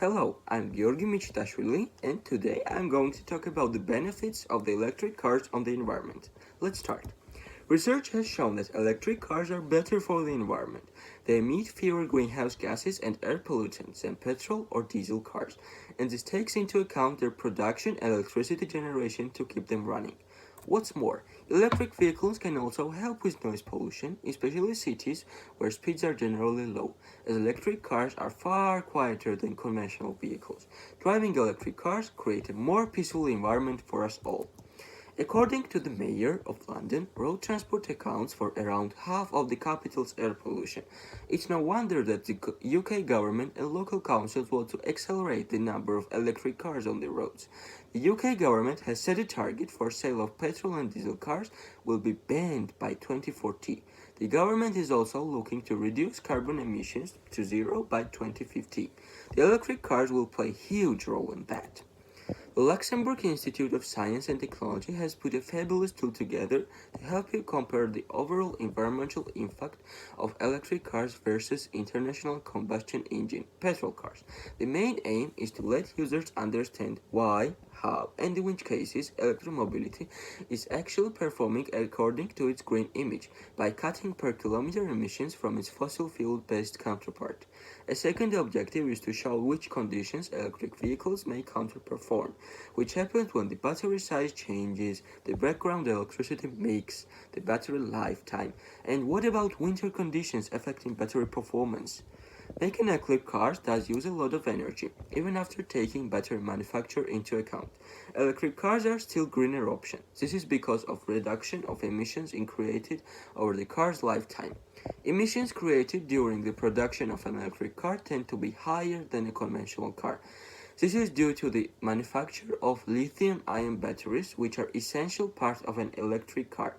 Hello, I'm Georgi Michitashvili, and today I'm going to talk about the benefits of the electric cars on the environment. Let's start. Research has shown that electric cars are better for the environment. They emit fewer greenhouse gases and air pollutants than petrol or diesel cars, and this takes into account their production and electricity generation to keep them running. What's more, electric vehicles can also help with noise pollution, especially in cities where speeds are generally low, as electric cars are far quieter than conventional vehicles. Driving electric cars create a more peaceful environment for us all. According to the Mayor of London, road transport accounts for around half of the capital's air pollution. It's no wonder that the UK government and local councils want to accelerate the number of electric cars on the roads. The UK government has set a target for sale of petrol and diesel cars will be banned by 2040. The government is also looking to reduce carbon emissions to zero by 2050. The electric cars will play a huge role in that. The Luxembourg Institute of Science and Technology has put a fabulous tool together to help you compare the overall environmental impact of electric cars versus internal combustion engine petrol cars. The main aim is to let users understand why, how, and in which cases electromobility is actually performing according to its green image by cutting per kilometer emissions from its fossil fuel-based counterpart. A second objective is to show which conditions electric vehicles may counterperform, which happens when the battery size changes, the background electricity makes, the battery lifetime, and what about winter conditions affecting battery performance. Making electric cars does use a lot of energy, even after taking battery manufacture into account. Electric cars are still greener option. This is because of reduction of emissions created over the car's lifetime. Emissions created during the production of an electric car tend to be higher than a conventional car. This is due to the manufacture of lithium-ion batteries, which are essential part of an electric car.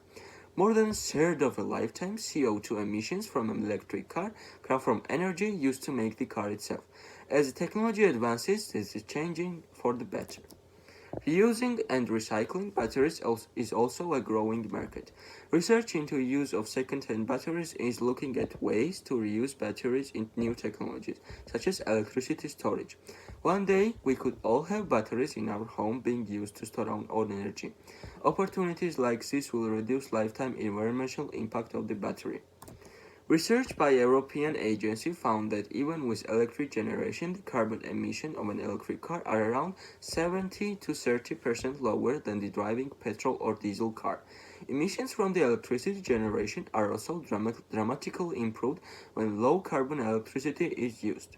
More than a third of a lifetime CO2 emissions from an electric car come from energy used to make the car itself. As the technology advances, this is changing for the better. Reusing and recycling batteries is also a growing market. Research into use of second-hand batteries is looking at ways to reuse batteries in new technologies, such as electricity storage. One day, we could all have batteries in our home being used to store our own energy. Opportunities like this will reduce lifetime environmental impact of the battery. Research by a European agency found that even with electric generation, the carbon emission of an electric car are around 70 to 30% lower than the driving petrol or diesel car. Emissions from the electricity generation are also dramatically improved when low carbon electricity is used.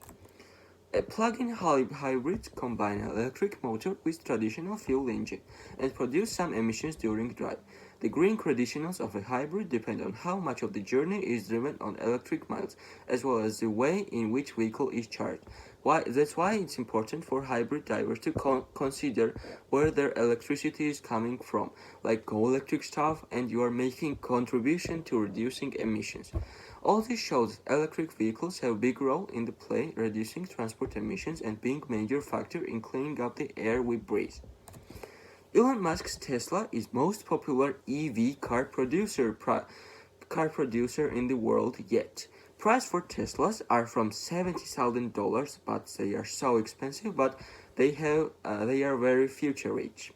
A plug-in hybrid combine an electric motor with traditional fuel engine and produce some emissions during drive. The green credentials of a hybrid depend on how much of the journey is driven on electric miles, as well as the way in which vehicle is charged. That's why it's important for hybrid drivers to consider where their electricity is coming from, like go electric stuff, and you are making contribution to reducing emissions. All this shows electric vehicles have a big role in the play, reducing transport emissions and being a major factor in cleaning up the air we breathe. Elon Musk's Tesla is most popular EV car producer in the world yet. Price for Teslas are from $70,000, but they are so expensive, but they are very future rich.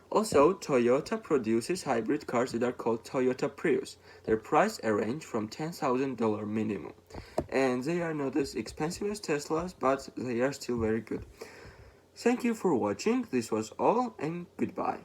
Also, Toyota produces hybrid cars that are called Toyota Prius. Their price range from $10,000 minimum, and they are not as expensive as Teslas, but they are still very good. Thank you for watching. This was all, and goodbye.